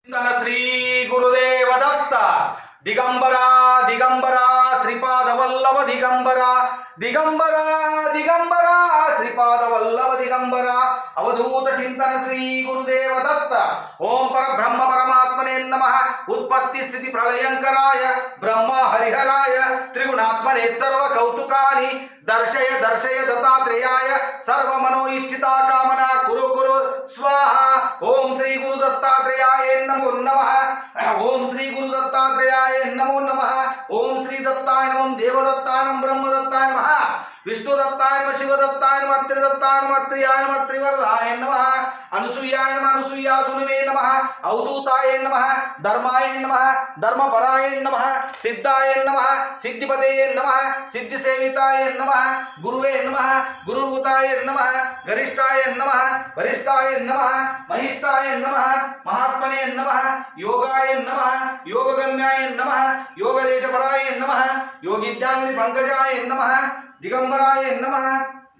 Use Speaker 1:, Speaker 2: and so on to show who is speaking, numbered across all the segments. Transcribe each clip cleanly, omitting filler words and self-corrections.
Speaker 1: ಶ್ರೀ ಗುರುದೇವ ದತ್ತ ದಿಗಂಬರ ದಿಗಂಬರ ಶ್ರೀಪಾದ ವಲ್ಲಭ ದಿಗಂಬರ ದಿಗಂಬರ ದಿಗಂಬರ ಶ್ರೀಪಾದ ವಲ್ಲಭ ದಿಗಂಬರ ಅವಧೂತ ಚಿಂತನ ಶ್ರೀ ಗುರುದೇವ ದತ್ತ ಓಂ ಪರಬ್ರಹ್ಮ ಪರಮಾತ್ಮನೇ ನಮಃ ಉತ್ಪತ್ತಿ ಸ್ಥಿತಿ ಪ್ರಳಯಂಕರಾಯ ಬ್ರಹ್ಮ ಹರಿಹರಾಯ ತ್ರಿಗುಣಾತ್ಮನೇ ಸರ್ವ ಕೌತುಕಾನಿ ದರ್ಶಯ ದರ್ಶಯ ದತ್ತಾತ್ರೇಯಾಯ ಸರ್ವ ಮನೋ ಇಚ್ಛಿತಾ ಕಾಮನಾ ಕುರು ಕುರು ಸ್ವಾಹ ಓಂ ಶ್ರೀ ಗುರು ದತ್ತಾತ್ರೇಯಾಯ ನಮೋ ನಮಃ ಓಂ ಶ್ರೀ ಗುರು ದತ್ತಾತ್ರೇಯಾಯ ನಮೋ ನಮಃ ಓಂ ಶ್ರೀ ದತ್ತಾಯ ನಮೋ ದೇವದತ್ತಾಯ ನಮೋ ಬ್ರಹ್ಮದತ್ತಾಯ ನಮಃ ವಿಷ್ಣುದತ್ತಾಯ ನಮಃ ಶಿವದತ್ತಾಯ ನಮಃ ತ್ರಿದತ್ತಾಯ ನಮಃ ತ್ರಿಯಾಯ ನಮಃ ತ್ರಿವರದಾಯ ನಮಃ ಅನುಸೂಯಾಯ ನಮಃ ಅನುಸೂಯಾಸುನವೇ ನಮಃ ಅವಧೂತಾಯ ನಮಃ ಧರ್ಮಾಯ ನಮಃ ಧರ್ಮಪರಾಯ ನಮಃ ಸಿದ್ಧಾಯ ನಮಃ ಸಿದ್ಧಿಪತಯೇ ನಮಃ ಸಿದ್ಧಿಸೇವಿತಾಯ ನಮಃ ಗುರುವೇ ನಮಃ ಗುರುಭೂತಾಯ ನಮಃ ಗರಿಷ್ಠಾಯ ನಮಃ ವರಿಷ್ಠಾಯ ನಮಃ ಮಹಿಷ್ಠಾಯ ನಮಃ ಮಹಾತ್ಮನೇ ನಮಃ ಯೋಗಾಯ ನಮಃ ಯೋಗಗಮ್ಯಾಯ ನಮಃ ಯೋಗದೇಶಪರಾಯ ನಮಃ ಯೋಗಿದ್ಯಾಂಗ್ರಿ ಪಂಕಜಾಯ ನಮಃ ದಿಗಂಬರಾಯ ನಮಃ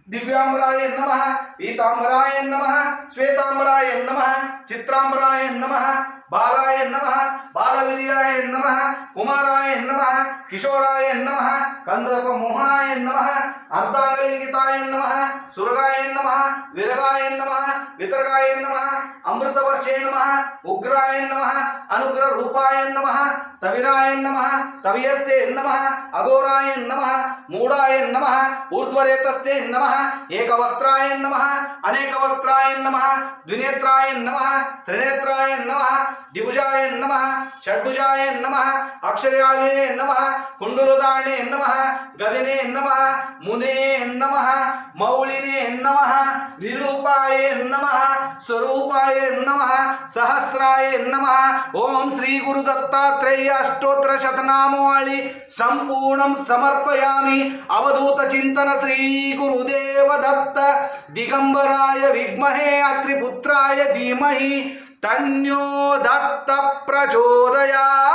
Speaker 1: ದಿವ್ಯಾಂಬರಾಯ ನಮಃ ಪೀತಾಂಬರಾಯ ನಮಃ ಶ್ವೇತಾಂಬರಾಯ ನಮಃ ಚಿತ್ರಾಂಬರಾಯ ನಮಃ ಬಾಲಾಯ ನಮಃ ಬಾಲವೀರ್ಯಾಯ ನಮಃ ಕುಮಾರಾಯ ನಮಃ ಕಿಶೋರಾಯ ನಮಃ ಕಂದರ್ಪ ಮೋಹನಾಯ ನಮಃ ಅರ್ಧಾಂಗಲಿಂಗಿತಾಯ ನಮಃ ಸುರಗಾಯ ನಮಃ ವಿರಗಾಯ ನಮಃ ವಿತರ್ಗಾಯ ನಮಃ ಅಮೃತವರ್ಷೇ ನಮಃ ಉಗ್ರಾಯ ನಮಃ ಅನುಗ್ರಹ ರೂಪಾಯ ನಮಃ ತವಿರಾಯ ನಮಃ ತವಿಯಸ್ತೆ ನಮಃ ಅಘೋರಾಯ ನಮಃ ಮೂಢಾಯ ನಮಃ ಊರ್ಧ್ವರೇತಸ್ತೆ ನಮಃ ಏಕವಕ್ತ್ರಾಯ ನಮಃ ಅನೇಕವಕ್ತ್ರಾಯ ನಮಃ ದ್ವಿನೇತ್ರಾಯ ನಮಃ ತ್ರಿನೇತ್ರಾಯ ನಮಃ ದಿಭುಜಾಯ ನಮಃ ಷಡ್ಭುಜಾಯ ನಮಃ ಅಕ್ಷರ್ಯಾಲೇ ನಮಃ ಕುಂಡಲದಾಣೆ ನಮಃ ಗದನೆ ನಮಃ ಮುನೇ ನಮಃ ಮೌಳಿನೇ ನಮಃ ವಿರೂಪಾಯ ನಮಃ ಸ್ವರೂಪಾಯ ನಮಃ ಸಹಸ್ರಾಯ ನಮಃ ಓಂ ಶ್ರೀ ಗುರು ದತ್ತಾತ್ರೇಯ ಅಷ್ಟೋತ್ತರ ಶತನಾಮಾವಳಿ ಸಂಪೂರ್ಣಂ ಸಮರ್ಪಯಾಮಿ ಅವಧೂತ ಚಿಂತನ ಶ್ರೀ ಗುರುದೇವ ದತ್ತ ದಿಗಂಬರಾಯ ವಿದ್ಮಹೇ ಅತ್ರಿಪುತ್ರಾಯ ಧೀಮಹಿ ತನ್ಯೋ ದತ್ತ ಪ್ರಚೋದಯಾತ್.